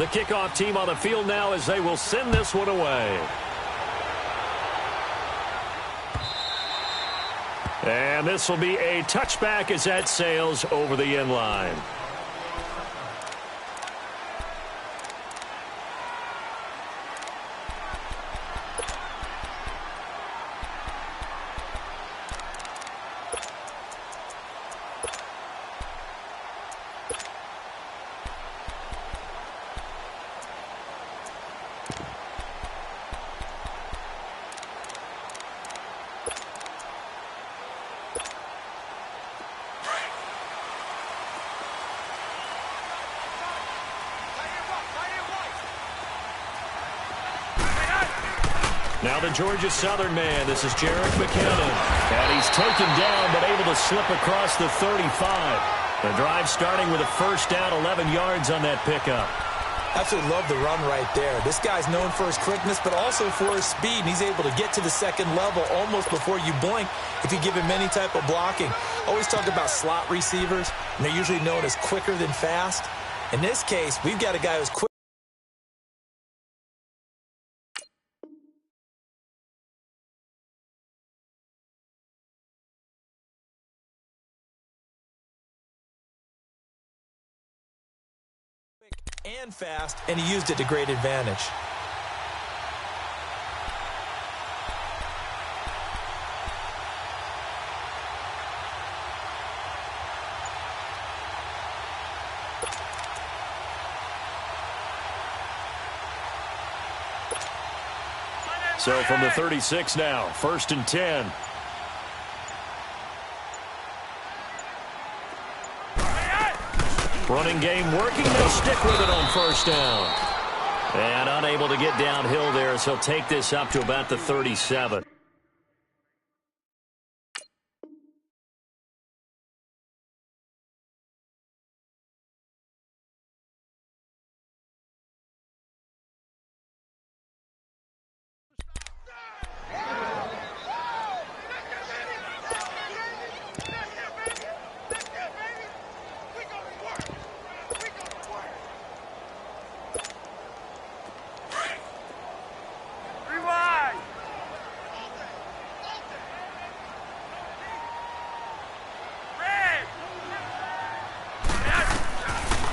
The kickoff team on the field now as they will send this one away. And this will be a touchback as that sails over the end line. Now the Georgia Southern man. This is Jerick McKinnon. And he's taken down but able to slip across the 35. The drive starting with a first down, 11 yards on that pickup. Absolutely love the run right there. This guy's known for his quickness but also for his speed. And he's able to get to the second level almost before you blink if you give him any type of blocking. Always talk about slot receivers, and they're usually known as quicker than fast. In this case, we've got a guy who's quick and fast, and he used it to great advantage. So from the 36 now, 1st and 10. Running game working. They'll stick with it on first down. And unable to get downhill there, so he'll take this up to about the 37.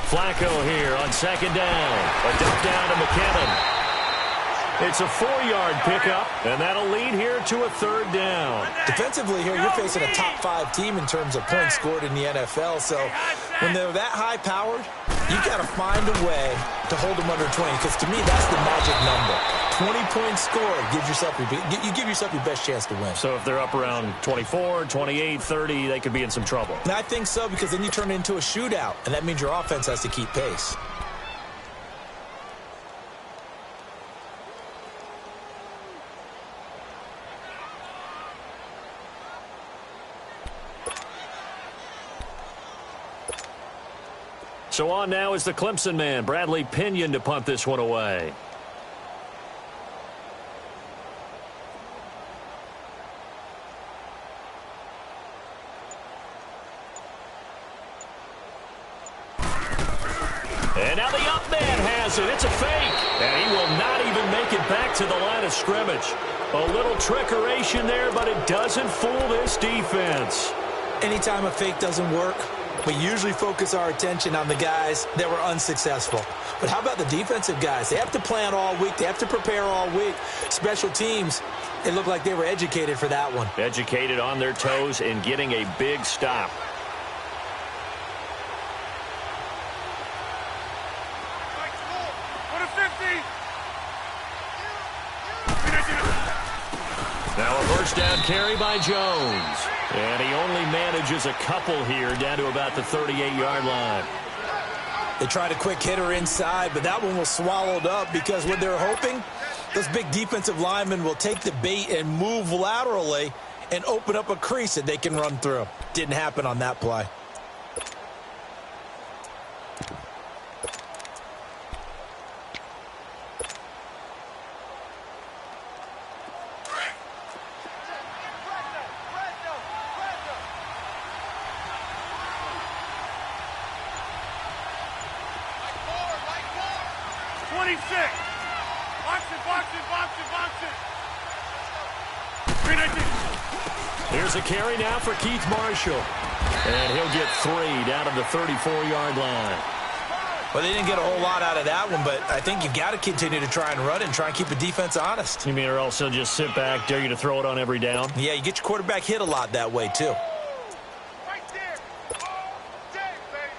Flacco here on second down. A dump down to McKinnon. It's a 4-yard pickup, and that'll lead here to a 3rd down. Defensively here, you're facing a top 5 team in terms of points scored in the NFL. So when they're that high-powered, you've got to find a way to hold them under 20, because to me, that's the magic number. 20 points scored, you give yourself your best chance to win. So if they're up around 24, 28, 30, they could be in some trouble. And I think so, because then you turn it into a shootout, and that means your offense has to keep pace. So on now is the Clemson man, Bradley Pinion, to punt this one away. And now the up man has it. It's a fake. And he will not even make it back to the line of scrimmage. A little trickeration there, but it doesn't fool this defense. Anytime a fake doesn't work, we usually focus our attention on the guys that were unsuccessful. But how about the defensive guys? They have to plan all week. They have to prepare all week. Special teams, it looked like they were educated for that one. Educated on their toes and getting a big stop. Now a first down carry by Jones. And he only manages a couple here down to about the 38-yard line. They tried a quick hitter inside, but that one was swallowed up because what they're hoping, those big defensive linemen will take the bait and move laterally and open up a crease that they can run through. Didn't happen on that play. 26. Box it, box it, box it, box it. 319. Here's a carry now for Keith Marshall. And he'll get 3 down at the 34-yard line. Well, they didn't get a whole lot out of that one, but I think you've got to continue to try and run and try and keep the defense honest. You mean or also just sit back, dare you to throw it on every down? Yeah, you get your quarterback hit a lot that way, too. Right there. All day, baby.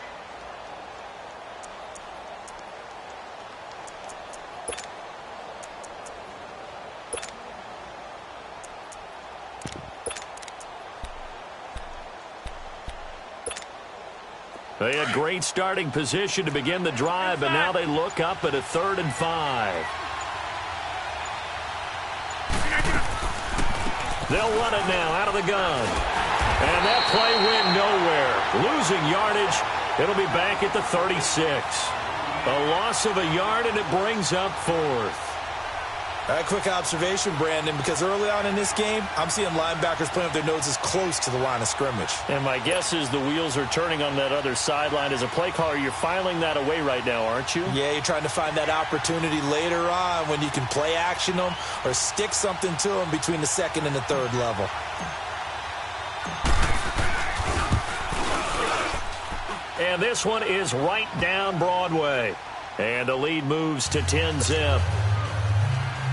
They had great starting position to begin the drive, but now they look up at a 3rd and 5. They'll run it now out of the gun. And that play went nowhere. Losing yardage. It'll be back at the 36. A loss of a yard, and it brings up 4th. A quick observation, Brandon, because early on in this game, I'm seeing linebackers playing with their noses close to the line of scrimmage. And my guess is the wheels are turning on that other sideline. As a play caller, you're filing that away right now, aren't you? Yeah, you're trying to find that opportunity later on when you can play action them or stick something to them between the 2nd and the 3rd level. And this one is right down Broadway. And the lead moves to 10-zip.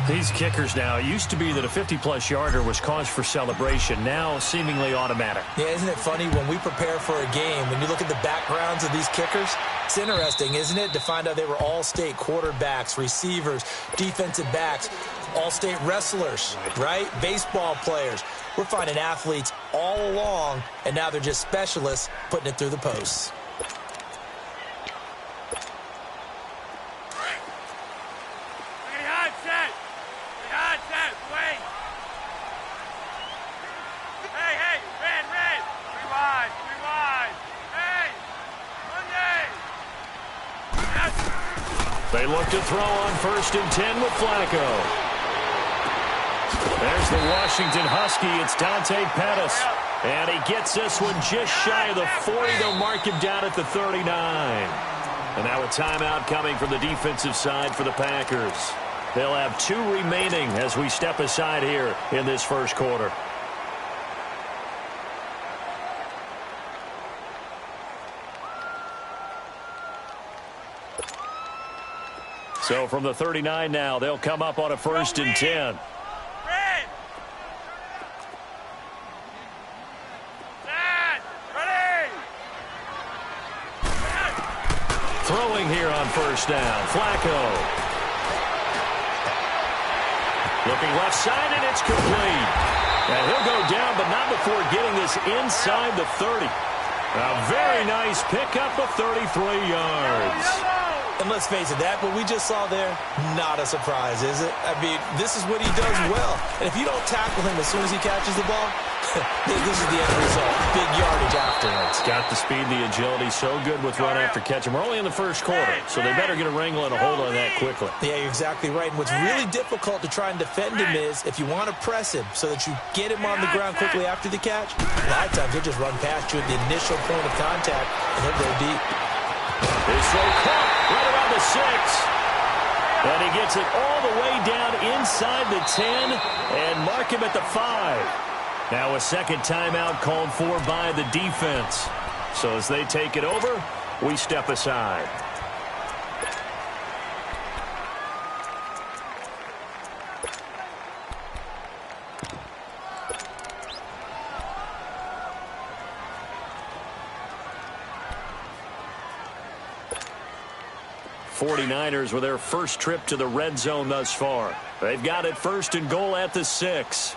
These kickers now, it used to be that a 50-plus yarder was cause for celebration, now seemingly automatic. Yeah, isn't it funny when we prepare for a game, when you look at the backgrounds of these kickers, it's interesting, isn't it, to find out they were all-state quarterbacks, receivers, defensive backs, all-state wrestlers, right? Baseball players. We're finding athletes all along, and now they're just specialists putting it through the posts. They look to throw on 1st and 10 with Flacco. There's the Washington Husky. It's Dante Pettis. And he gets this one just shy of the 40. They'll mark him down at the 39. And now a timeout coming from the defensive side for the Packers. They'll have 2 remaining as we step aside here in this first quarter. So from the 39 now, they'll come up on a 1st and 10. Throwing here on 1st down, Flacco. Looking left side, and it's complete. And he'll go down, but not before getting this inside the 30. A very nice pickup of 33 yards. And let's face it, that what we just saw there, not a surprise, is it? I mean, this is what he does well. And if you don't tackle him as soon as he catches the ball, this is the end result. Big yardage afterwards. Got the speed, the agility, so good with run after catch. And we're only in the first quarter, so they better get a wrangle and a hold on that quickly. Yeah, you're exactly right. And what's really difficult to try and defend him is if you want to press him so that you get him on the ground quickly after the catch, a lot of times he'll just run past you at the initial point of contact, and he'll go deep. This throw caught right around the 6. And he gets it all the way down inside the 10 and mark him at the 5. Now a second timeout called for by the defense. So as they take it over, we step aside. '49ers with their first trip to the red zone thus far. They've got it 1st and goal at the 6.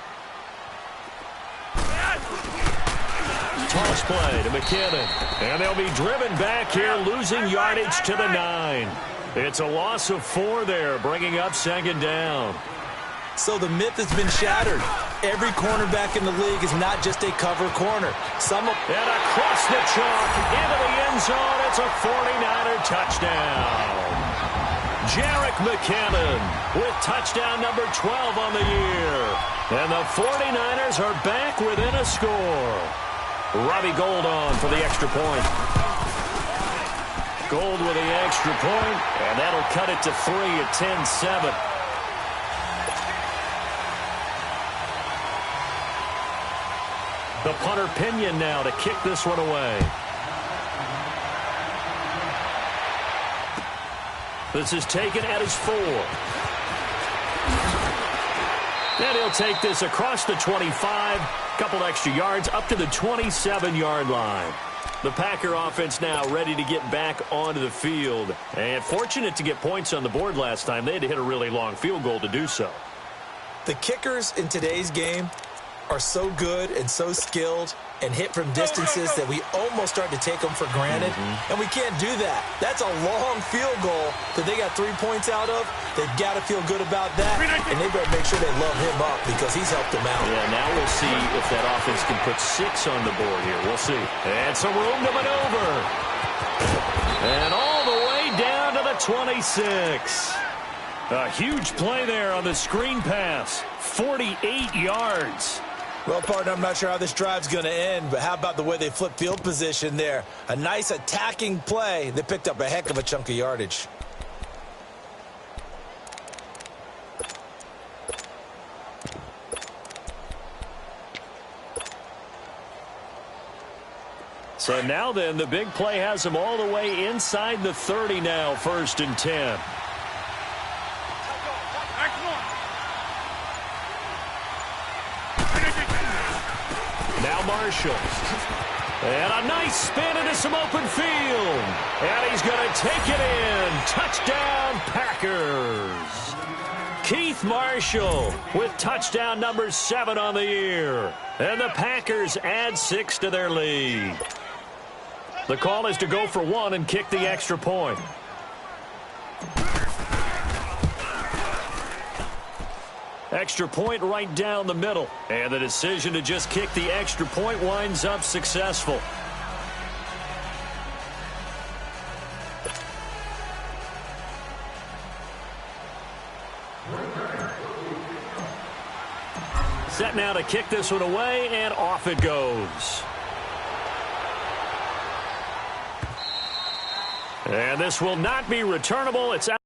Toss play to McKinnon. And they'll be driven back here, losing yardage to the 9. It's a loss of 4 there, bringing up 2nd down. So the myth has been shattered. Every cornerback in the league is not just a cover corner. And across the chalk, into the end zone, it's a 49er touchdown. Jerick McKinnon with touchdown number 12 on the year. And the 49ers are back within a score. Robbie Gould on for the extra point. Gold with the extra point, and that'll cut it to 3 at 10-7. The punter Pinion now to kick this one away. This is taken at his 4. And he'll take this across the 25, couple extra yards up to the 27-yard line. The Packer offense now ready to get back onto the field. And fortunate to get points on the board last time. They had to hit a really long field goal to do so. The kickers in today's game are so good and so skilled and hit from distances that we almost start to take them for granted. And we can't do that. That's a long field goal that they got 3 points out of. They've got to feel good about that. And they better make sure they love him up because he's helped them out. Yeah, now we'll see if that offense can put 6 on the board here. We'll see. And some room to maneuver. And all the way down to the 26. A huge play there on the screen pass. 48 yards. Well, partner, I'm not sure how this drive's going to end, but how about the way they flip field position there? A nice attacking play. They picked up a heck of a chunk of yardage. So now then, the big play has them all the way inside the 30 now, 1st and 10. Now Marshall. And a nice spin into some open field. And he's going to take it in. Touchdown, Packers. Keith Marshall with touchdown number 7 on the year. And the Packers add 6 to their lead. The call is to go for 1 and kick the extra point. Extra point right down the middle. And the decision to just kick the extra point winds up successful. Set now to kick this one away, and off it goes. And this will not be returnable. It's out.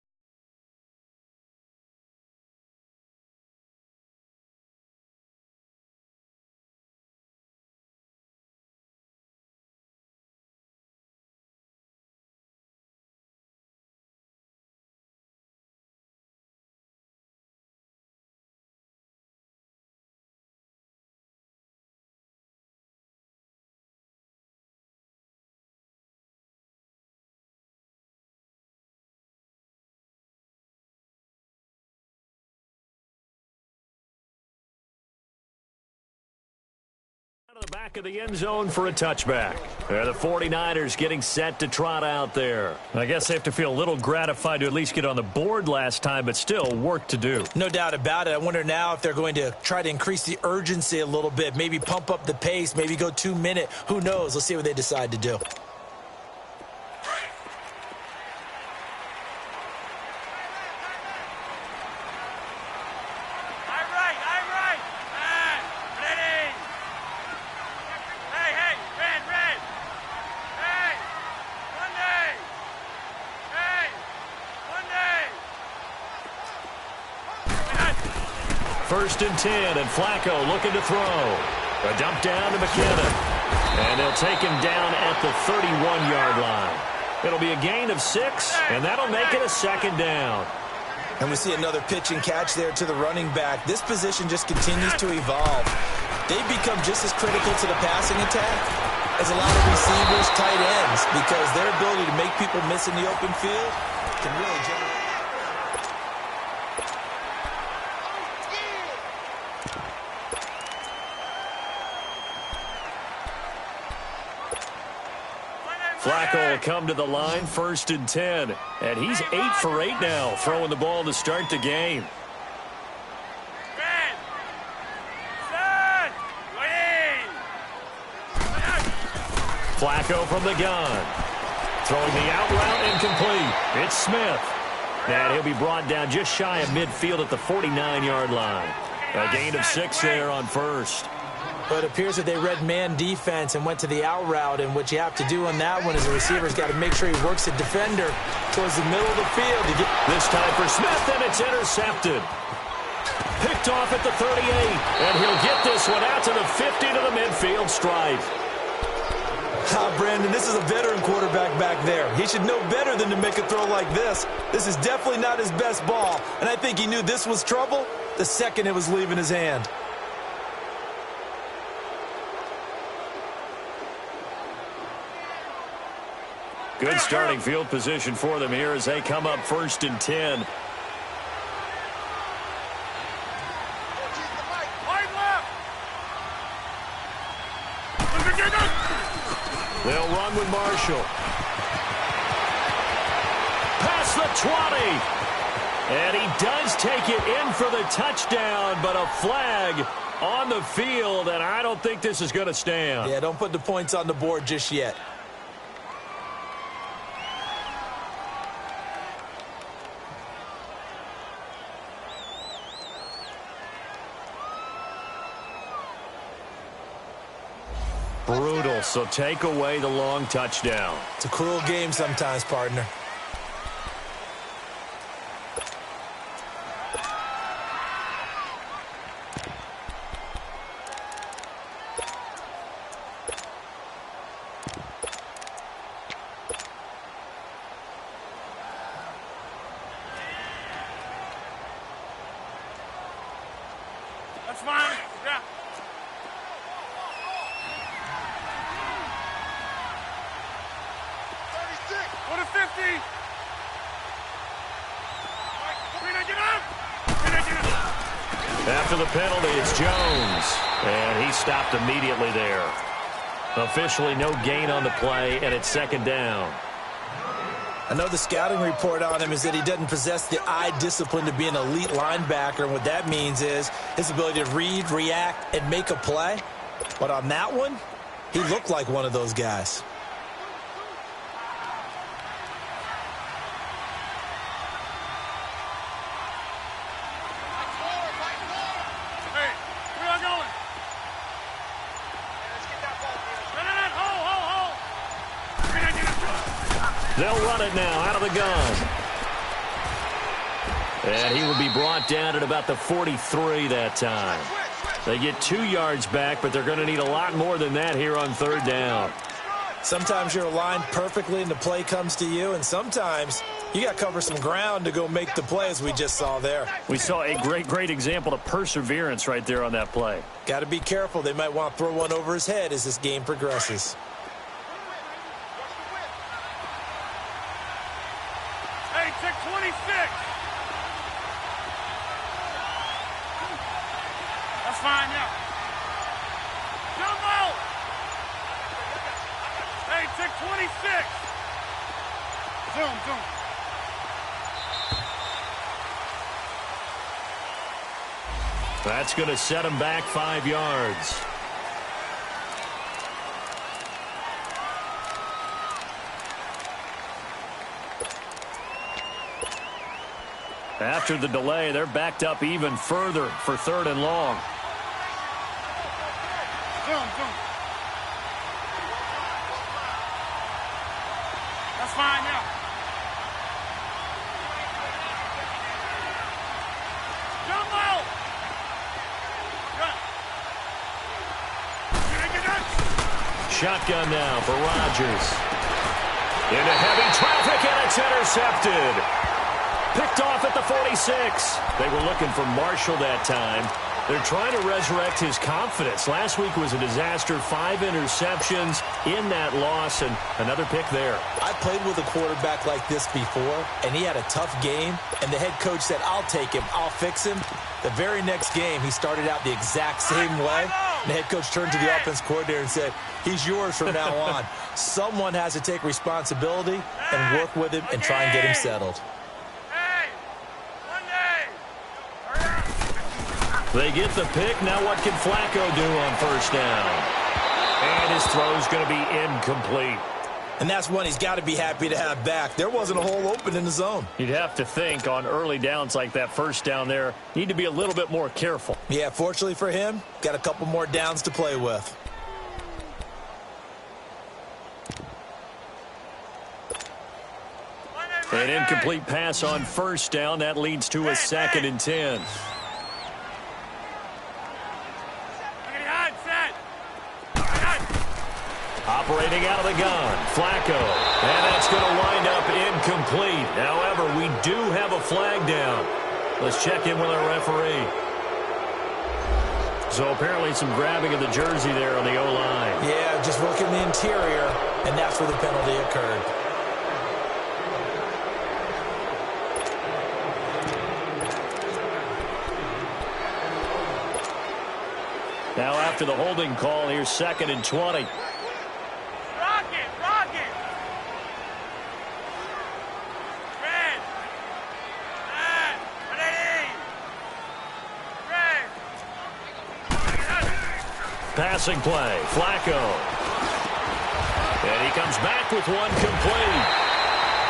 To the back of the end zone for a touchback. The 49ers getting set to trot out there. I guess they have to feel a little gratified to at least get on the board last time, but still work to do. No doubt about it. I wonder now if they're going to try to increase the urgency a little bit, maybe pump up the pace, maybe go 2-minute. Who knows? Let's see what they decide to do. First and 10, and Flacco looking to throw. A dump down to McKinnon. And they'll take him down at the 31-yard line. It'll be a gain of 6, and that'll make it a 2nd down. And we see another pitch and catch there to the running back. This position just continues to evolve. They've become just as critical to the passing attack as a lot of receivers, tight ends, because their ability to make people miss in the open field can really generate. Flacco will come to the line, 1st and 10. And he's 8 for 8 now, throwing the ball to start the game. Flacco from the gun. Throwing the out route incomplete. It's Smith. And he'll be brought down just shy of midfield at the 49-yard line. A gain of 6 there on 1st. But it appears that they read man defense and went to the out route, and what you have to do on that one is the receiver's got to make sure he works the defender towards the middle of the field to get. This time for Smith, and it's intercepted. Picked off at the 38, and he'll get this one out to the 50 to the midfield stripe. Brandon, this is a veteran quarterback back there. He should know better than to make a throw like this. This is definitely not his best ball, and I think he knew this was trouble the second it was leaving his hand. Good starting field position for them here as they come up 1st and 10. They'll run with Marshall. Past the 20. And he does take it in for the touchdown, but a flag on the field, and I don't think this is going to stand. Yeah, don't put the points on the board just yet. Brutal, so take away the long touchdown. It's a cruel game sometimes, partner. That's fine. Yeah. Go to 50. After the penalty, it's Jones. And he stopped immediately there. Officially no gain on the play, and it's 2nd down. I know the scouting report on him is that he doesn't possess the eye discipline to be an elite linebacker, and what that means is his ability to read, react, and make a play. But on that one, he looked like one of those guys. They'll run it now out of the gun. And he will be brought down at about the 43 that time. They get 2 yards back, but they're going to need a lot more than that here on 3rd down. Sometimes you're aligned perfectly and the play comes to you, and sometimes you got to cover some ground to go make the play, as we just saw there. We saw a great example of perseverance right there on that play. Got to be careful. They might want to throw one over his head as this game progresses. Hey, check 26. That's fine now. Jump out. Hey, check 26. Zoom. That's going to set him back 5 yards. After the delay, they're backed up even further for 3rd and long. Zoom. That's fine now. Jump out. Shotgun now for Rodgers. Into heavy traffic, and it's intercepted. Picked off at the 46. They were looking for Marshall that time. They're trying to resurrect his confidence. Last week was a disaster. 5 interceptions in that loss, and another pick there. I played with a quarterback like this before, and he had a tough game, and the head coach said, I'll take him, I'll fix him. The very next game, he started out the exact same way. And the head coach turned to the offense coordinator and said, he's yours from now on. Someone has to take responsibility and work with him and try and get him settled. They get the pick. Now what can Flacco do on 1st down? And his throw's going to be incomplete. And that's one he's got to be happy to have back. There wasn't a hole open in the zone. You'd have to think on early downs like that 1st down there, need to be a little bit more careful. Yeah, fortunately for him, got a couple more downs to play with. An incomplete pass on first down. That leads to a 2nd and 10. Operating out of the gun, Flacco. And that's going to wind up incomplete. However, we do have a flag down. Let's check in with our referee. So apparently some grabbing of the jersey there on the O-line. Yeah, just working the interior, and that's where the penalty occurred. Now after the holding call, here's 2nd and 20. Passing play, Flacco. And he comes back with one complete.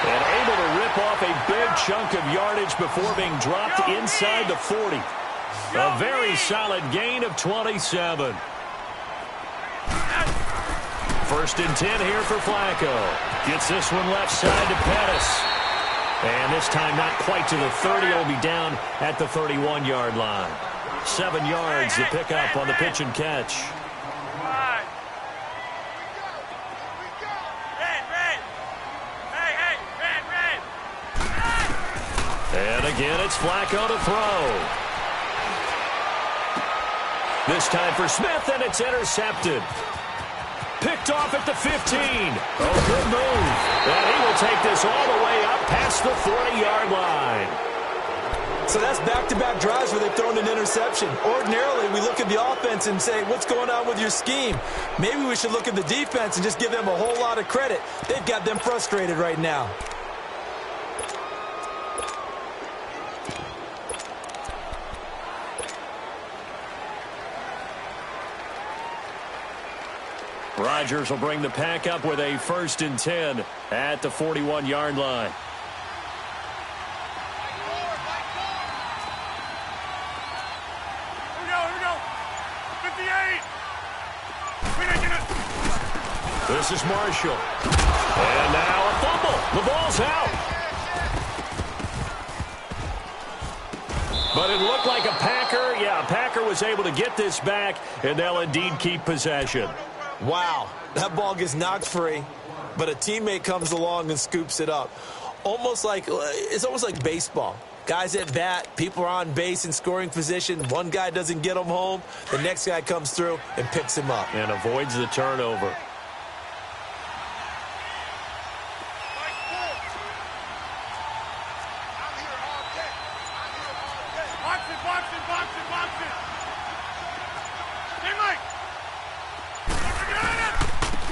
And able to rip off a big chunk of yardage before being dropped inside the 40. A very solid gain of 27. 1st and 10 here for Flacco. Gets this one left side to Pettis. And this time not quite to the 30. It'll be down at the 31-yard line. 7 yards to pick up on the pitch and catch. And again, it's Flacco to throw. This time for Smith, and it's intercepted. Picked off at the 15. Oh, good move. And he will take this all the way up past the 40-yard line. So that's back-to-back drives where they've thrown an interception. Ordinarily, we look at the offense and say, what's going on with your scheme? Maybe we should look at the defense and just give them a whole lot of credit. They've got them frustrated right now. Rodgers will bring the pack up with a 1st and 10 at the 41-yard line. This is Marshall. And now a fumble. The ball's out. But it looked like a Packer. Yeah, a Packer was able to get this back, and they'll indeed keep possession. Wow, that ball gets knocked free, but a teammate comes along and scoops it up. It's almost like baseball. Guys at bat, people are on base in scoring position. One guy doesn't get him home. The next guy comes through and picks him up. And avoids the turnover.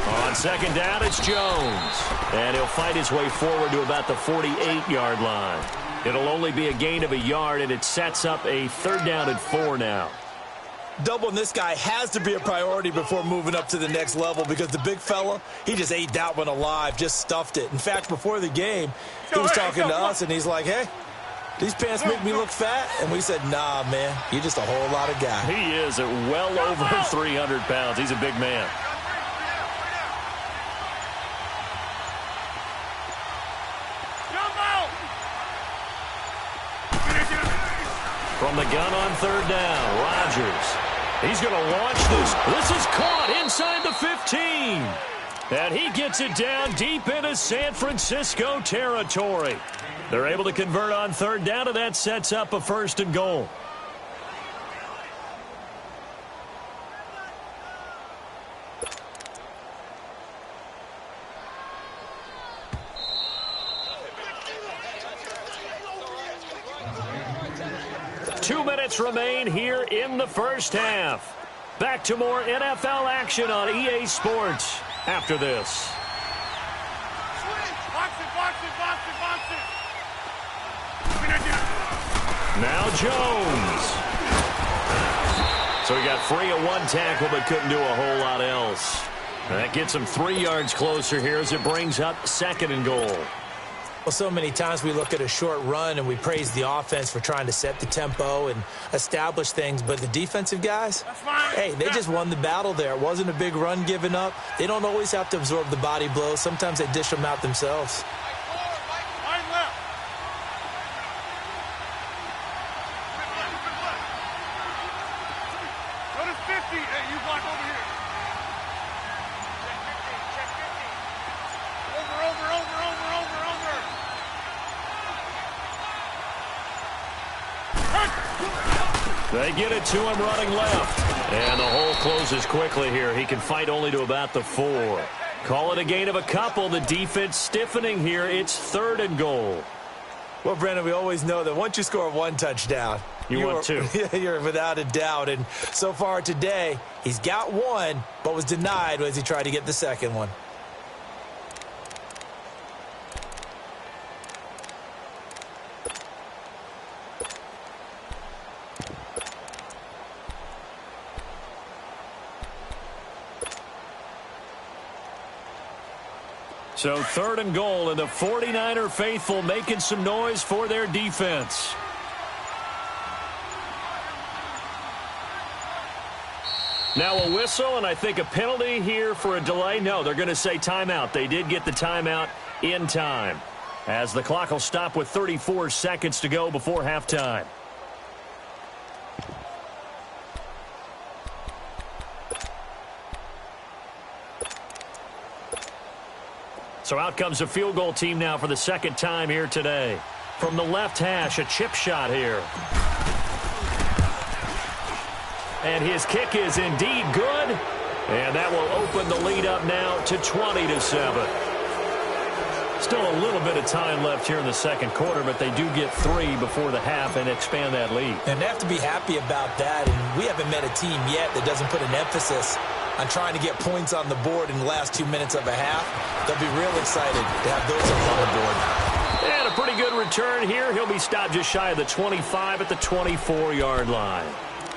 On 2nd down, it's Jones. And he'll fight his way forward to about the 48-yard line. It'll only be a gain of a yard, and it sets up a 3rd down and 4 now. Doubling this guy has to be a priority before moving up to the next level because the big fella, he just ate that one alive, just stuffed it. In fact, before the game, he was talking to us, and he's like, hey, these pants make me look fat? And we said, nah, man, you're just a whole lot of guy. He is at well over 300 pounds. He's a big man. From the gun on 3rd down, Rodgers. He's going to launch this. This is caught inside the 15. And he gets it down deep into San Francisco territory. They're able to convert on 3rd down, and that sets up a 1st and goal. Remain here in the 1st half. Back to more NFL action on EA Sports after this. Now Jones. So he got free of one tackle but couldn't do a whole lot else. That gets him 3 yards closer here as it brings up 2nd and goal. Well, so many times we look at a short run and we praise the offense for trying to set the tempo and establish things, but the defensive guys, hey, they just won the battle there. It wasn't a big run given up. They don't always have to absorb the body blows. Sometimes they dish them out themselves. Go to 50. Hey, you block over here. Check 50. Over. They get it to him running left. And the hole closes quickly here. He can fight only to about the 4. Call it a gain of a couple. The defense stiffening here. It's 3rd and goal. Well, Brandon, we always know that once you score 1 touchdown, you want 2. You're without a doubt. And so far today, he's got 1, but was denied as he tried to get the second one. So 3rd and goal, and the 49er faithful making some noise for their defense. Now a whistle, and I think a penalty here for a delay. No, they're going to say timeout. They did get the timeout in time, as the clock will stop with 34 seconds to go before halftime. So out comes a field goal team now for the 2nd time here today. From the left hash, a chip shot here. And his kick is indeed good. And that will open the lead up now to 20-7. Still a little bit of time left here in the 2nd quarter, but they do get 3 before the half and expand that lead. And they have to be happy about that. And we haven't met a team yet that doesn't put an emphasis on trying to get points on the board in the last 2 minutes of a half. They'll be real excited to have those up on the board. And a pretty good return here. He'll be stopped just shy of the 25 at the 24-yard line.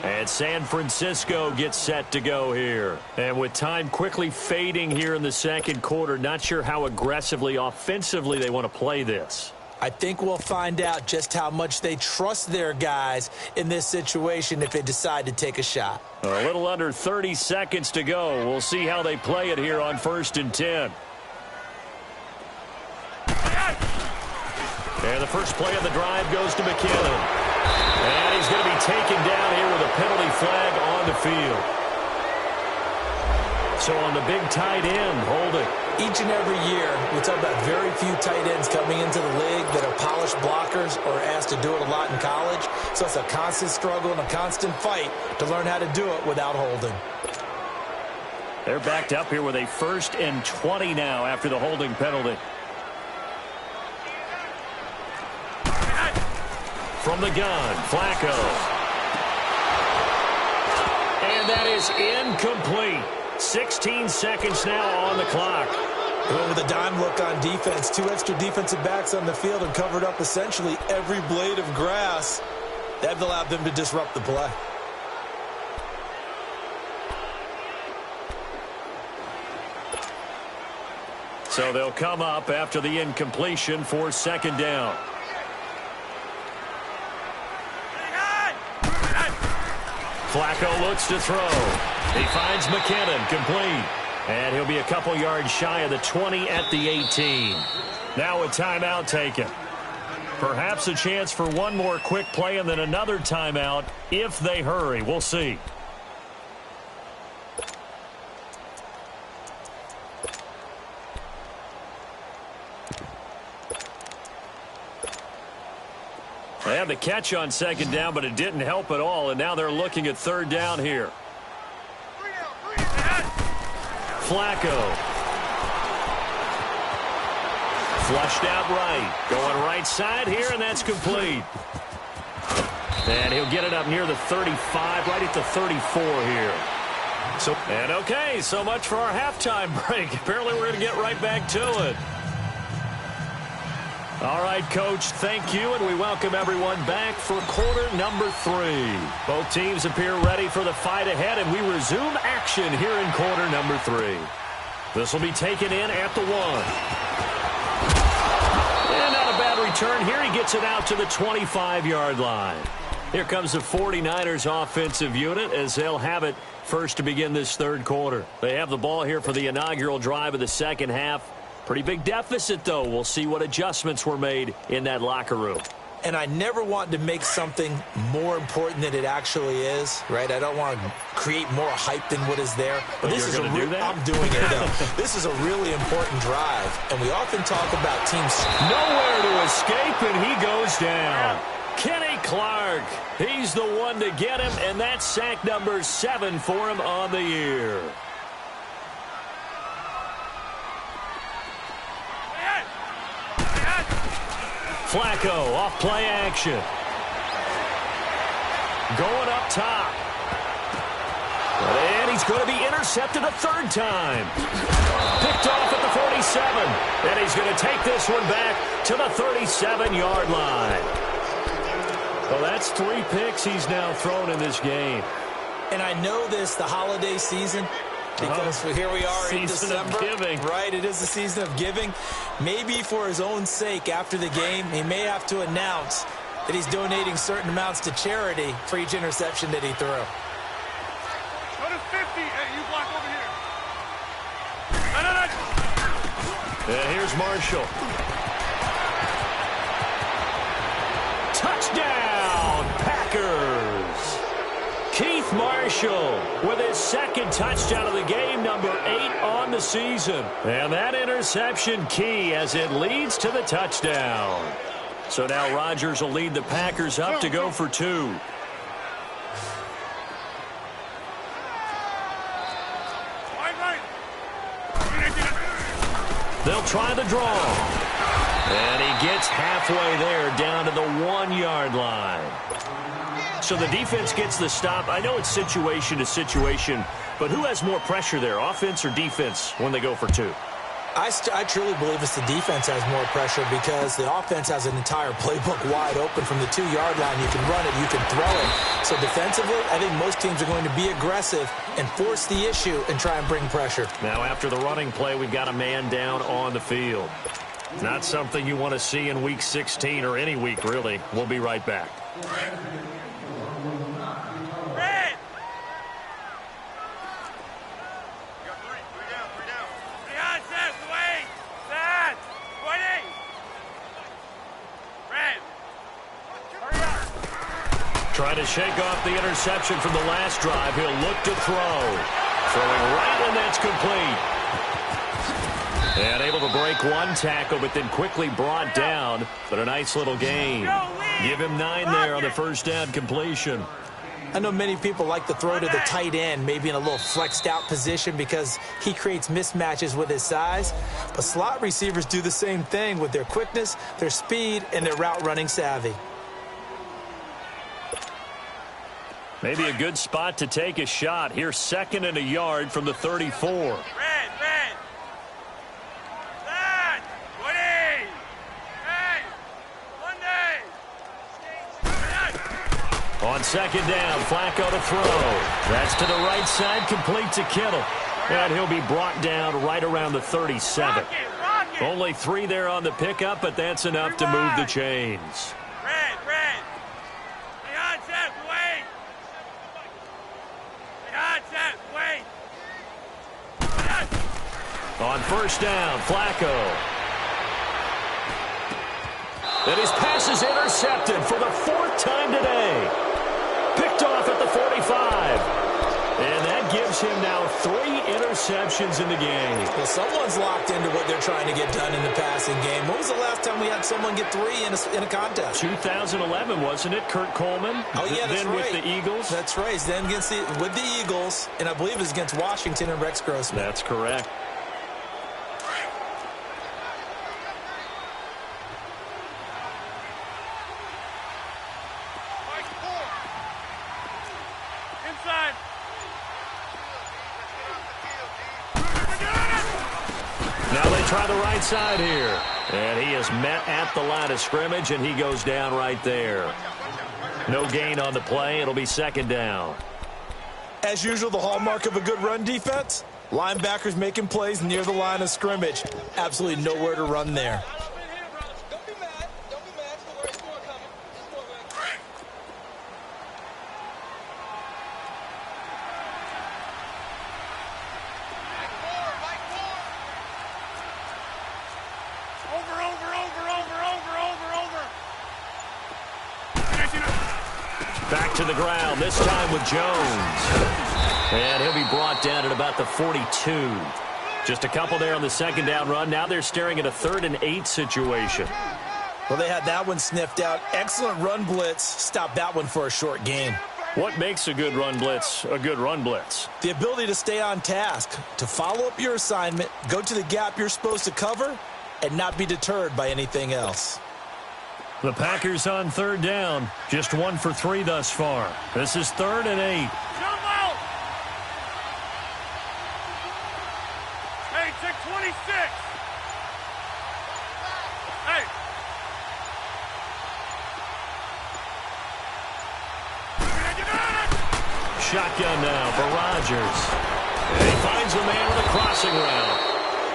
And San Francisco gets set to go here. And with time quickly fading here in the 2nd quarter, not sure how aggressively, offensively they want to play this. I think we'll find out just how much they trust their guys in this situation if they decide to take a shot. A little under 30 seconds to go. We'll see how they play it here on 1st and 10. And the first play of the drive goes to McKinnon. And he's going to be taken down here with a penalty flag on the field. So on the big tight end, holding. Each and every year, we talk about very few tight ends coming into the league that are polished blockers or asked to do it a lot in college. So it's a constant struggle and a constant fight to learn how to do it without holding. They're backed up here with a 1st and 20 now after the holding penalty. From the gun, Flacco. And that is incomplete. 16 seconds now on the clock. They went with a dime look on defense. 2 extra defensive backs on the field and covered up essentially every blade of grass. That allowed them to disrupt the play. So they'll come up after the incompletion for 2nd down. Flacco looks to throw. He finds McKinnon, complete. And he'll be a couple yards shy of the 20 at the 18. Now a timeout taken. Perhaps a chance for one more quick play and then another timeout if they hurry. We'll see. They had the catch on 2nd down, but it didn't help at all, and now they're looking at 3rd down here. Flacco. Flushed out right. Going right side here, and that's complete. And he'll get it up near the 35, right at the 34 here. And okay, so much for our halftime break. Apparently we're going to get right back to it. All right, Coach, thank you, and we welcome everyone back for quarter number 3. Both teams appear ready for the fight ahead, and we resume action here in quarter number 3. This will be taken in at the 1. And out return here. He gets it out to the 25-yard line. Here comes the 49ers offensive unit as they'll have it first to begin this third quarter. They have the ball here for the inaugural drive of the second half. Pretty big deficit, though. We'll see what adjustments were made in that locker room. And I never want to make something more important than it actually is, right? I don't want to create more hype than what is there. But this is I'm doing it, though. This is a really important drive, and we often talk about teams. Nowhere to escape, and he goes down. Kenny Clark, he's the one to get him, and that's sack number 7 for him on the year. Flacco off play action. Going up top. And he's going to be intercepted a third time. Picked off at the 47. And he's going to take this one back to the 37-yard line. Well, that's 3 picks he's now thrown in this game. And I know this, the holiday season, because here we are in December. Giving. Right, it is the season of giving. Maybe for his own sake after the game, he may have to announce that he's donating certain amounts to charity for each interception that he threw. Go to 50. Hey, you block over here. No. And here's Marshall. Touchdown, Packers. Keith Marshall with his second touchdown of the game, number 8 on the season. And that interception key as it leads to the touchdown. So now Rodgers will lead the Packers up to go for 2. They'll try the draw. And he gets halfway there down to the 1-yard line. So the defense gets the stop. I know it's situation to situation, but who has more pressure there, offense or defense, when they go for 2? I truly believe it's the defense has more pressure because the offense has an entire playbook wide open from the 2-yard line. You can run it, you can throw it. So defensively, I think most teams are going to be aggressive and force the issue and try and bring pressure. Now after the running play, we've got a man down on the field. Not something you want to see in Week 16 or any week, really. We'll be right back. Trying to shake off the interception from the last drive. He'll look to throw. Throwing right, and that's complete. And able to break one tackle, but then quickly brought down. But a nice little gain. Give him 9 there on the first down completion. I know many people like to throw to the tight end, maybe in a little flexed out position because he creates mismatches with his size. But slot receivers do the same thing with their quickness, their speed, and their route running savvy. Maybe a good spot to take a shot. Here's 2nd and a yard from the 34. Red. That. 20. Hey. Monday. On 2nd down, Flacco to throw. That's to the right side, complete to Kittle. And he'll be brought down right around the 37. Rocket. Only 3 there on the pickup, but that's enough to move the chains. Red. Wait. On first down, Flacco. And his pass is intercepted for the 4th time today. Picked off at the 45. And that gives him now 3 interceptions in the game. Well, someone's locked into what they're trying to get done in the passing game. When was the last time we had someone get 3 in a contest? 2011, wasn't it? Kurt Coleman? Oh, yeah, that's then right. with the Eagles? That's right. Then with the Eagles, and I believe it was against Washington and Rex Grossman. That's correct. Inside. Now they try the right side here. And he is met at the line of scrimmage, and he goes down right there. No gain on the play. It'll be 2nd down. As usual, the hallmark of a good run defense, linebackers making plays near the line of scrimmage. Absolutely nowhere to run there. Back to the ground, this time with Jones. And he'll be brought down at about the 42. Just a couple there on the second down run. Now they're staring at a 3rd and 8 situation. Well, they had that one sniffed out. Excellent run blitz. Stopped that one for a short gain. What makes a good run blitz a good run blitz? The ability to stay on task, to follow up your assignment, go to the gap you're supposed to cover, and not be deterred by anything else. The Packers on 3rd down. Just 1 for 3 thus far. This is 3rd and 8. Jump out! Hey, check 26. Hey. Shotgun now for Rodgers. And he finds a man with a crossing route.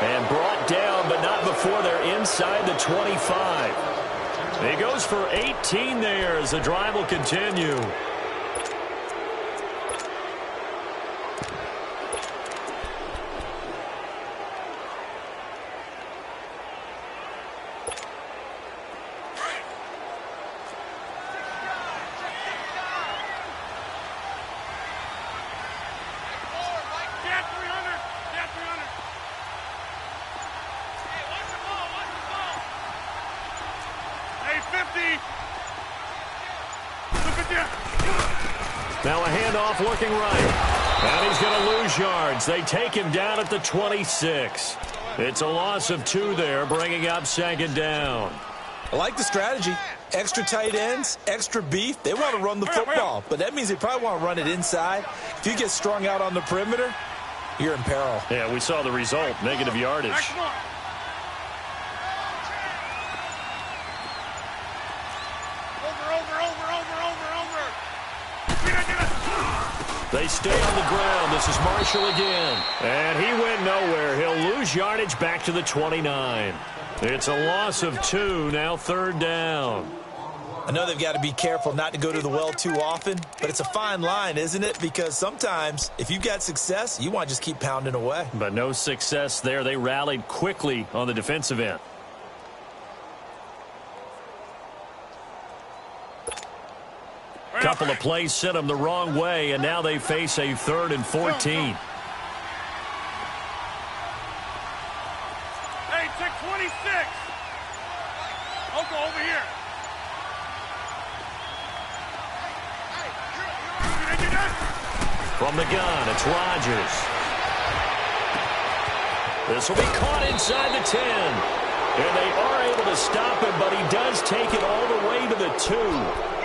And brought down, but not before they're inside the 25. He goes for 18 there as the drive will continue. Now a handoff looking right. And he's going to lose yards. They take him down at the 26. It's a loss of 2 there, bringing up 2nd down. I like the strategy. Extra tight ends, extra beef. They want to run the football, but that means they probably want to run it inside. If you get strung out on the perimeter, you're in peril. Yeah, we saw the result, negative yardage. They stay on the ground. This is Marshall again. And he went nowhere. He'll lose yardage back to the 29. It's a loss of 2, now 3rd down. I know they've got to be careful not to go to the well too often, but it's a fine line, isn't it? Because sometimes if you've got success, you want to just keep pounding away. But no success there. They rallied quickly on the defensive end. Couple of plays sent them the wrong way, and now they face a 3rd and 14. Hey, check 26. I'll go over here. From the gun, it's Rodgers. This will be caught inside the 10. And they are able to stop him, but he does take it all the way to the 2.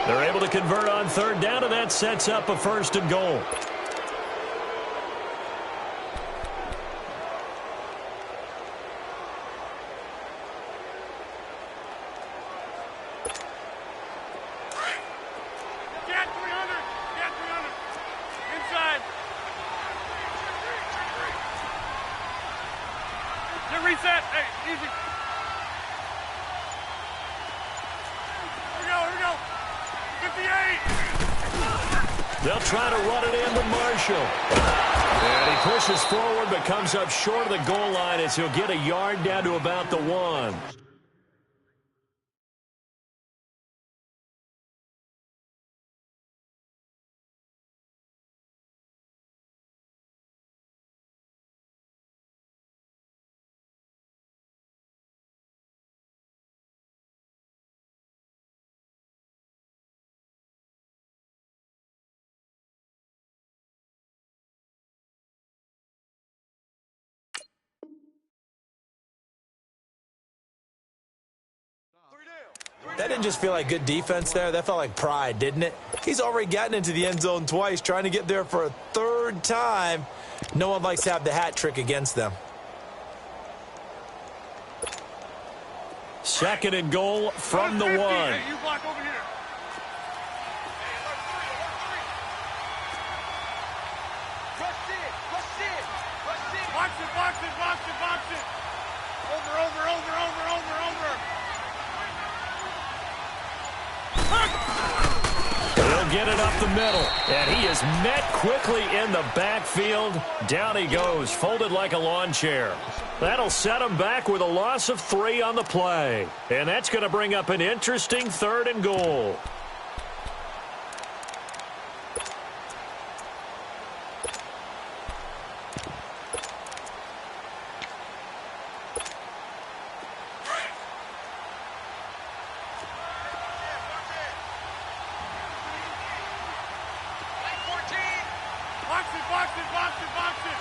They're able to convert on 3rd down, and that sets up a 1st and goal. Get 300. Get 300. Inside. Get reset. Hey, easy. Here we go. 58. They'll try to run it in with Marshall. And he pushes forward but comes up short of the goal line as he'll get a yard down to about the 1. That didn't just feel like good defense there. That felt like pride, didn't it? He's already gotten into the end zone twice, trying to get there for a 3rd time. No one likes to have the hat trick against them. 2nd and goal from the 1. Hey, you block over here. Box it. Over. He'll get it up the middle, and he is met quickly in the backfield. Down he goes, folded like a lawn chair. That'll set him back with a loss of 3 on the play. And that's going to bring up an interesting 3rd and goal. Box it.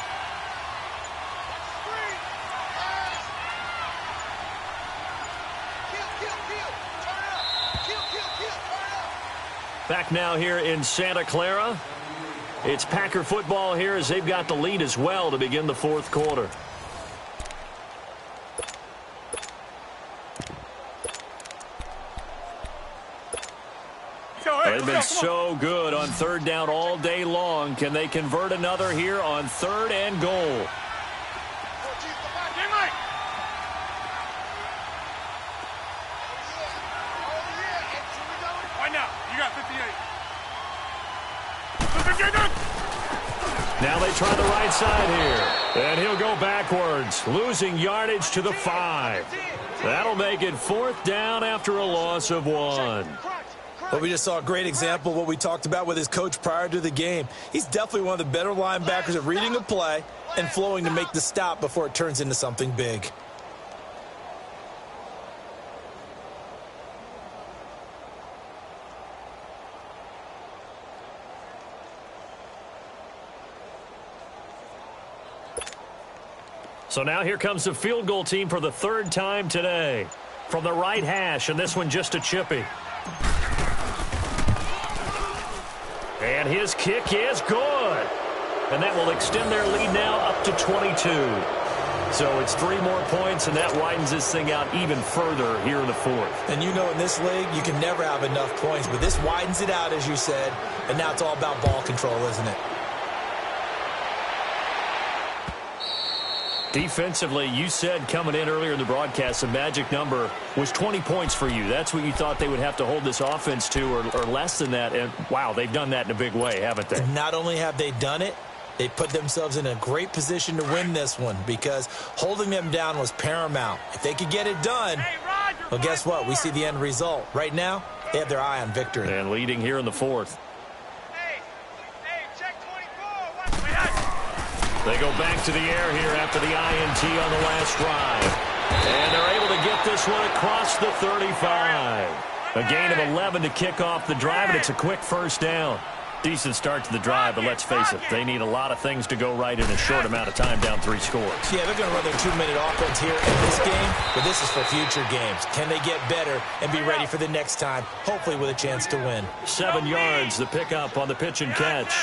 Back now here in Santa Clara. It's Packer football here as they've got the lead as well to begin the fourth quarter. They've been so good on third down all day long. Can they convert another here on third and goal? Now they try the right side here. And he'll go backwards, losing yardage to the 5. That'll make it fourth down after a loss of 1. But we just saw a great example of what we talked about with his coach prior to the game. He's definitely one of the better linebackers at reading a play and flowing to make the stop before it turns into something big. So now here comes the field goal team for the third time today. From the right hash, and this one just a chippy. And his kick is good. And that will extend their lead now up to 22. So it's 3 more points, and that widens this thing out even further here in the fourth. And you know in this league, you can never have enough points. But this widens it out, as you said. And now it's all about ball control, isn't it? Defensively, you said coming in earlier in the broadcast, the magic number was 20 points for you. That's what you thought they would have to hold this offense to, or less than that. And, wow, they've done that in a big way, haven't they? And not only have they done it, they put themselves in a great position to win this one because holding them down was paramount. If they could get it done, well, guess what? We see the end result. Right now, they have their eye on victory. And leading here in the fourth. They go back to the air here after the INT on the last drive. And they're able to get this one across the 35. A gain of 11 to kick off the drive, and it's a quick first down. Decent start to the drive, but let's face it, they need a lot of things to go right in a short amount of time, down 3 scores. Yeah, they're going to run their 2-minute offense here in this game, but this is for future games. Can they get better and be ready for the next time, hopefully with a chance to win? 7 yards, the pickup on the pitch and catch.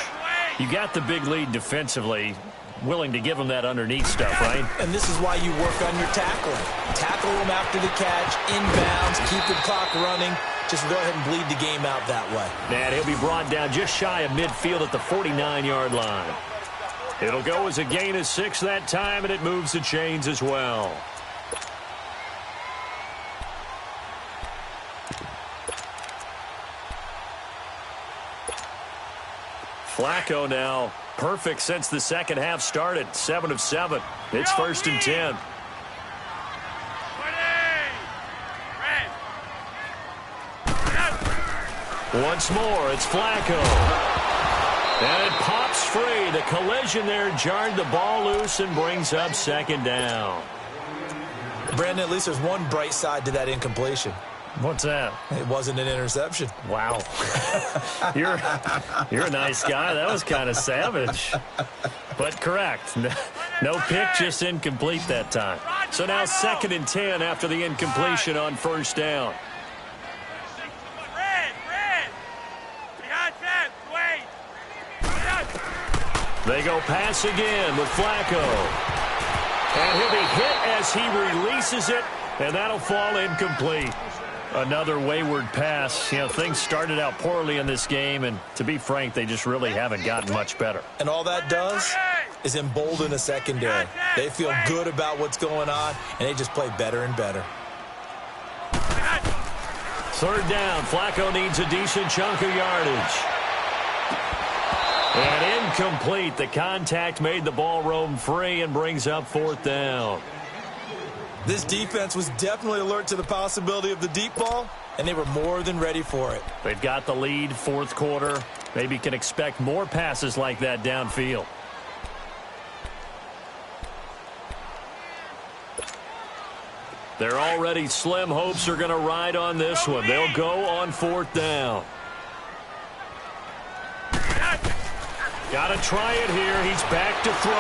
You got the big lead defensively. Willing to give them that underneath stuff, right? And this is why you work on your tackling. Tackle them after the catch, inbounds, keep the clock running. Just go ahead and bleed the game out that way. And he'll be brought down just shy of midfield at the 49-yard line. It'll go as a gain of 6 that time, and it moves the chains as well. Flacco now. Perfect since the second half started. 7 of 7. It's 1st and 10. Once more, it's Flacco. And it pops free. The collision there jarred the ball loose and brings up 2nd down. Brandon, at least there's one bright side to that incompletion. What's that? It wasn't an interception. Wow. You're a nice guy. That was kind of savage. But correct. No pick, just incomplete that time. So now 2nd and 10 after the incompletion on 1st down. They go pass again with Flacco. And he'll be hit as he releases it, and that'll fall incomplete. Another wayward pass. You know, things started out poorly in this game, and to be frank, they just really haven't gotten much better. And all that does is embolden a secondary. They feel good about what's going on, and they just play better and better. 3rd down. Flacco needs a decent chunk of yardage. And incomplete. The contact made the ball roam free and brings up 4th down. This defense was definitely alert to the possibility of the deep ball, and they were more than ready for it. They've got the lead, 4th quarter. Maybe can expect more passes like that downfield. Their already slim hopes are going to ride on this one. They'll go on 4th down. Got to try it here. He's back to throw.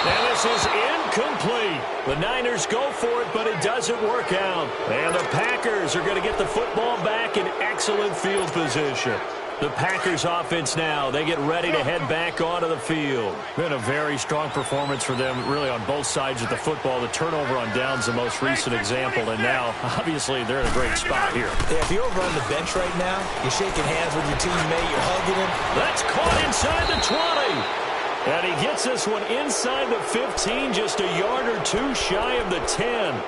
And this is incomplete. The Niners go for it, but it doesn't work out. And the Packers are going to get the football back in excellent field position. The Packers offense now, they get ready to head back onto the field. Been a very strong performance for them, really, on both sides of the football. The turnover on downs, the most recent example, and now, obviously, they're in a great spot here. Yeah, if you're over on the bench right now, you're shaking hands with your teammate, you're hugging him. That's caught inside the 20. And he gets this one inside the 15, just a yard or two shy of the 10.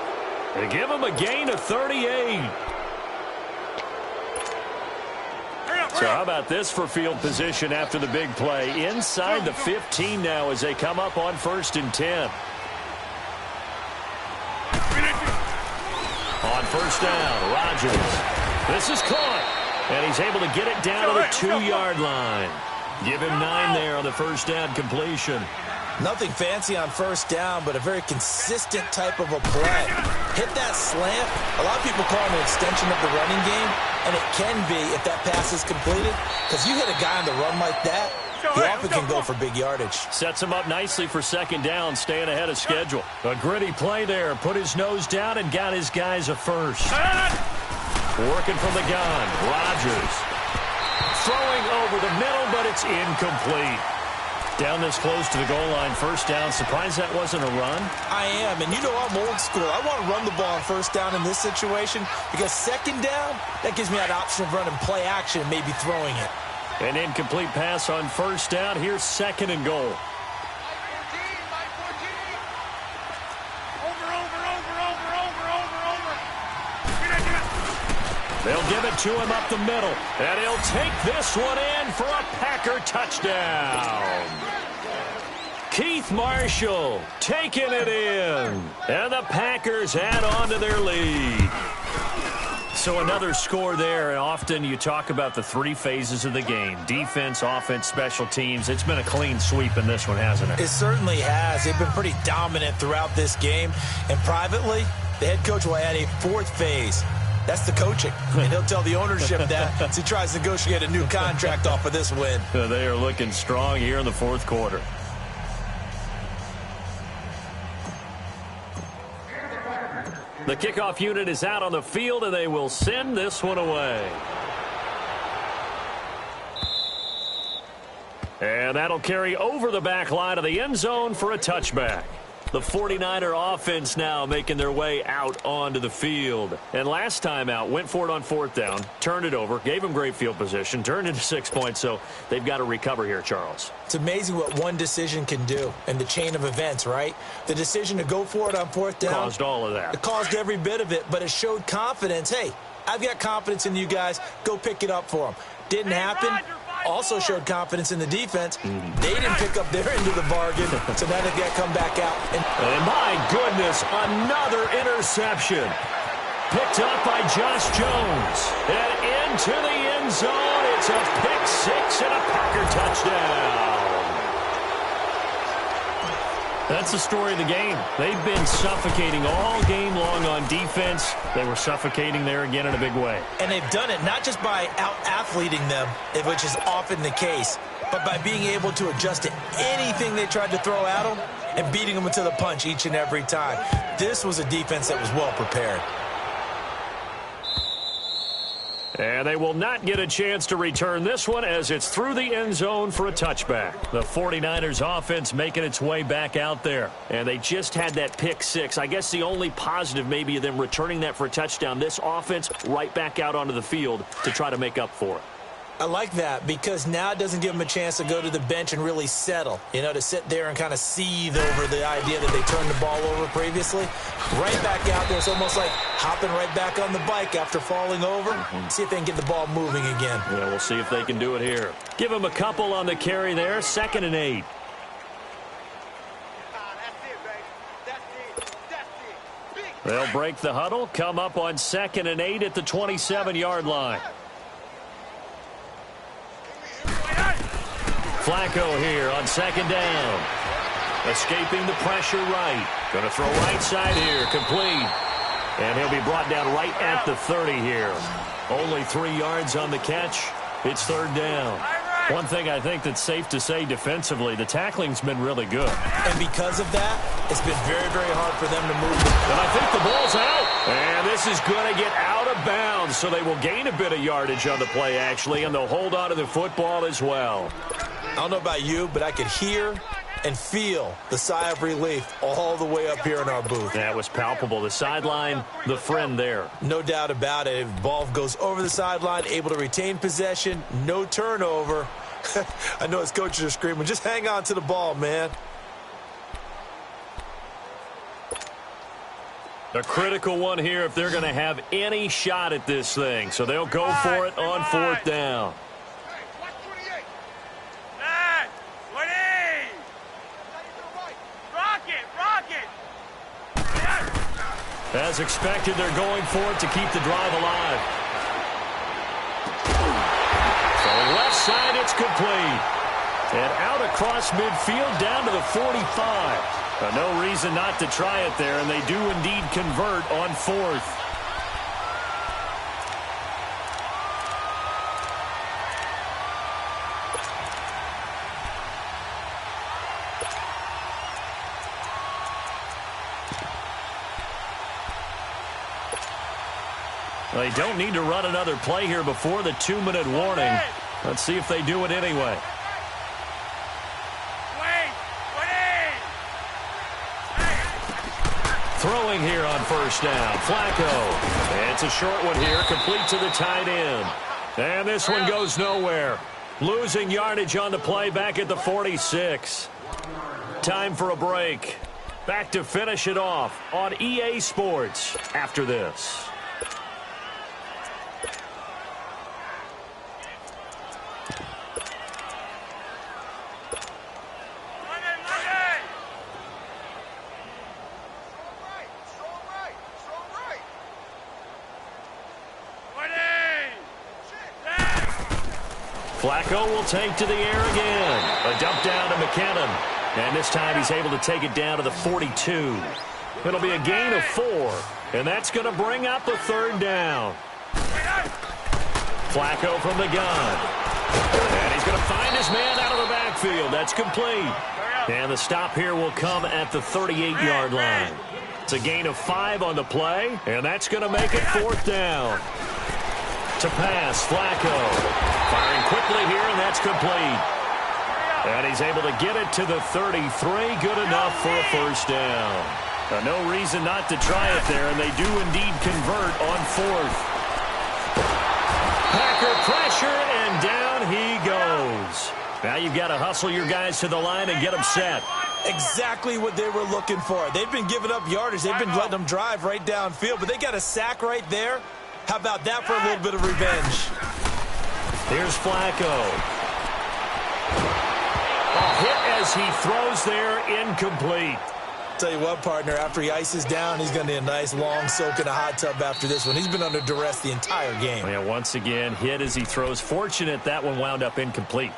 They give him a gain of 38. So how about this for field position after the big play? Inside the 15 now as they come up on 1st and 10. On 1st down, Rodgers. This is caught. And he's able to get it down to the 2-yard line. Give him 9 there on the 1st down completion. Nothing fancy on 1st down, but a very consistent type of a play. Hit that slant. A lot of people call it an extension of the running game, and it can be if that pass is completed, because you hit a guy on the run like that, he often can go for big yardage. Sets him up nicely for 2nd down, staying ahead of schedule. A gritty play there. Put his nose down and got his guys a first. Working from the gun. Rodgers. Throwing over the middle, but it's incomplete. Down this close to the goal line, 1st down. Surprised that wasn't a run? I am, and you know I'm old school. I want to run the ball on 1st down in this situation because 2nd down, that gives me that option of running play action and maybe throwing it. An incomplete pass on 1st down. Here's 2nd and goal. They'll give it to him up the middle, and he'll take this one in for a Packer touchdown. Keith Marshall taking it in, and the Packers add on to their lead. So another score there, and often you talk about the 3 phases of the game. Defense, offense, special teams. It's been a clean sweep in this one, hasn't it? It certainly has. They've been pretty dominant throughout this game, and privately, the head coach will add a 4th phase. That's the coaching. And he'll tell the ownership that as he tries to negotiate a new contract off of this win. They are looking strong here in the 4th quarter. The kickoff unit is out on the field, and they will send this one away. And that'll carry over the back line of the end zone for a touchback. The 49er offense now making their way out onto the field. And last time out, went for it on 4th down, turned it over, gave them great field position, turned into 6 points, so they've got to recover here, Charles. It's amazing what one decision can do in the chain of events, right? The decision to go for it on 4th down. Caused all of that. It caused every bit of it, but it showed confidence. Hey, I've got confidence in you guys. Go pick it up for them. Didn't happen. Also showed confidence in the defense. They didn't pick up their end of the bargain, so now they've got to come back out. And my goodness, another interception. Picked up by Josh Jones. And into the end zone. It's a pick 6 and a Packer touchdown. That's the story of the game. They've been suffocating all game long on defense. They were suffocating there again in a big way. And they've done it not just by out-athleting them, which is often the case, but by being able to adjust to anything they tried to throw at them and beating them to the punch each and every time. This was a defense that was well prepared. And they will not get a chance to return this one as it's through the end zone for a touchback. The 49ers offense making its way back out there. And they just had that pick 6. I guess the only positive maybe of them returning that for a touchdown. This offense right back out onto the field to try to make up for it. I like that because now it doesn't give them a chance to go to the bench and really settle, to sit there and kind of seethe over the idea that they turned the ball over previously. Right back out there. It's almost like hopping right back on the bike after falling over. See if they can get the ball moving again. Yeah, we'll see if they can do it here. Give them a couple on the carry there. 2nd and 8. They'll break the huddle, come up on 2nd and 8 at the 27-yard line. Flacco here on 2nd down. Escaping the pressure right. Going to throw right side here. Complete. And he'll be brought down right at the 30 here. Only 3 yards on the catch. It's 3rd down. One thing I think that's safe to say defensively, the tackling's been really good. And because of that, it's been very, very hard for them to move. And I think the ball's out. And this is going to get out of bounds, so they will gain a bit of yardage on the play, actually, and they'll hold on to the football as well. I don't know about you, but I could hear and feel the sigh of relief all the way up here in our booth. That was palpable. The sideline, the friend there. No doubt about it. If the ball goes over the sideline, able to retain possession, no turnover. I know his coaches are screaming, just hang on to the ball, man. A critical one here if they're going to have any shot at this thing. So they'll go for it on fourth down. As expected, they're going for it to keep the drive alive. So left side, it's complete. And out across midfield down to the 45. No reason not to try it there, and they do indeed convert on fourth. They don't need to run another play here before the 2-minute warning. Let's see if they do it anyway. Throwing here on first down. Flacco. And it's a short one here, complete to the tight end. And this one goes nowhere. Losing yardage on the play back at the 46. Time for a break. Back to finish it off on EA Sports after this. Flacco will take to the air again. A dump down to McKinnon. And this time he's able to take it down to the 42. It'll be a gain of 4. And that's going to bring up the third down. Flacco from the gun. And he's going to find his man out of the backfield. That's complete. And the stop here will come at the 38-yard line. It's a gain of 5 on the play. And that's going to make it fourth down. To pass, Flacco. Firing quickly here, and that's complete. And he's able to get it to the 33. Good enough for a first down. No reason not to try it there, and they do indeed convert on fourth. Packer pressure, and down he goes. Now you've got to hustle your guys to the line and get them set. Exactly what they were looking for. They've been giving up yardage. They've been letting them drive right downfield, but they got a sack right there. How about that for a little bit of revenge? Here's Flacco. A hit as he throws there, incomplete. Tell you what, partner, after he ices down, he's going to need a nice long soak in a hot tub after this one. He's been under duress the entire game. Yeah, once again, hit as he throws. Fortunate that one wound up incomplete.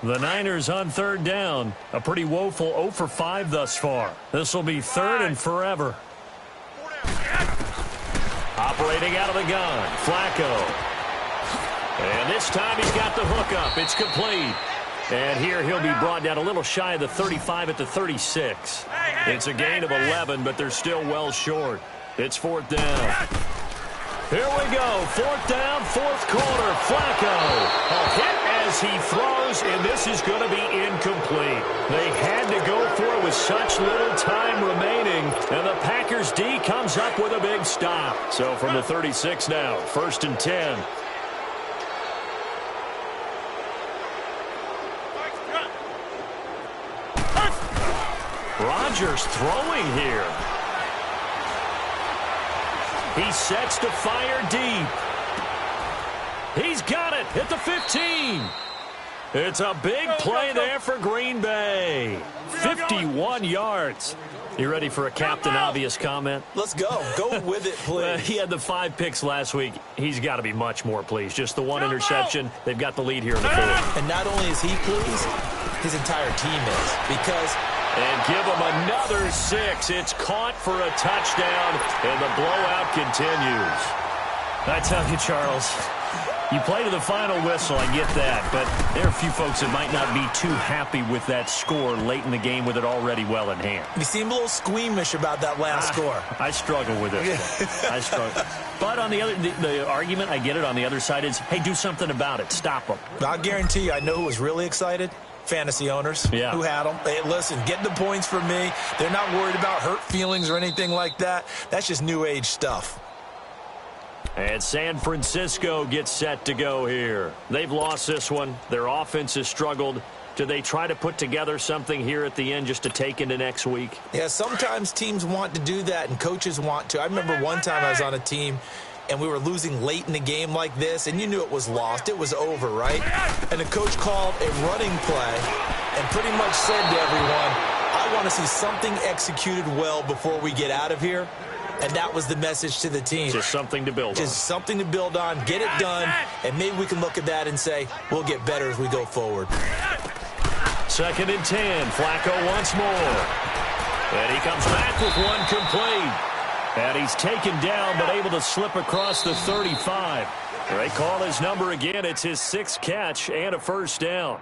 The Niners on third down. A pretty woeful 0 for 5 thus far. This will be third and forever. Operating out of the gun, Flacco. And this time he's got the hook up. It's complete. And here he'll be brought down a little shy of the 35 at the 36. It's a gain of 11, but they're still well short. It's fourth down. Here we go. Fourth down, fourth quarter. Flacco. A hit as he throws, and this is going to be incomplete. They had to go for it with such little time remaining, and the Packers D comes up with a big stop. So from the 36 now, first and 10. Rodgers throwing here. He sets to fire deep. He's got it at the 15. It's a big play there for Green Bay. 51 yards. You ready for a Captain Obvious comment? Let's go. Go with it, please. He had the 5 picks last week. He's got to be much more pleased. Just the 1 interception. They've got the lead here in the fourth. And not only is he pleased, his entire team is. Because And give them another 6. It's caught for a touchdown, and the blowout continues. I tell you, Charles, you play to the final whistle, I get that, but there are a few folks that might not be too happy with that score late in the game with it already well in hand. You seem a little squeamish about that last score. I struggle with it. I struggle. But on the argument, I get it, on the other side is, hey, do something about it. Stop them. I'll guarantee you, I know who was really excited. Fantasy owners who had them. Hey, listen, get the points from me. They're not worried about hurt feelings or anything like that. That's just new age stuff. And San Francisco gets set to go here. They've lost this one. Their offense has struggled. Do they try to put together something here at the end just to take into next week? Yeah, sometimes teams want to do that and coaches want to. I remember one time I was on a team and we were losing late in the game like this, and you knew it was lost. It was over, right? And the coach called a running play and pretty much said to everyone, I want to see something executed well before we get out of here. And that was the message to the team. Just something to build on. Just something to build on, get it done, and maybe we can look at that and say, we'll get better as we go forward. 2nd and 10. Flacco once more. And he comes back with one complete. And he's taken down, but able to slip across the 35. They call his number again. It's his 6th catch and a first down.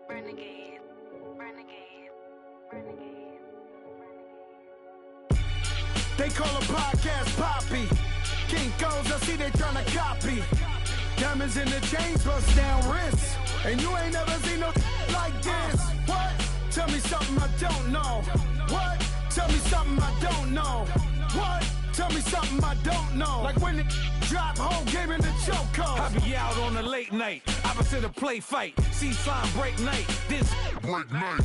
Renegade, renegade, renegade, renegade. They call a podcast Poppy. Kinkos, I see they tryna copy. Diamonds in the chains, bust down wrists. And you ain't never seen no like this. What? Tell me something I don't know. What? Tell me something I don't know. What? Tell me something I don't know. Like when it drop, whole game in the chokehold. I be out on a late night, opposite a play fight. See slime break night, this break night.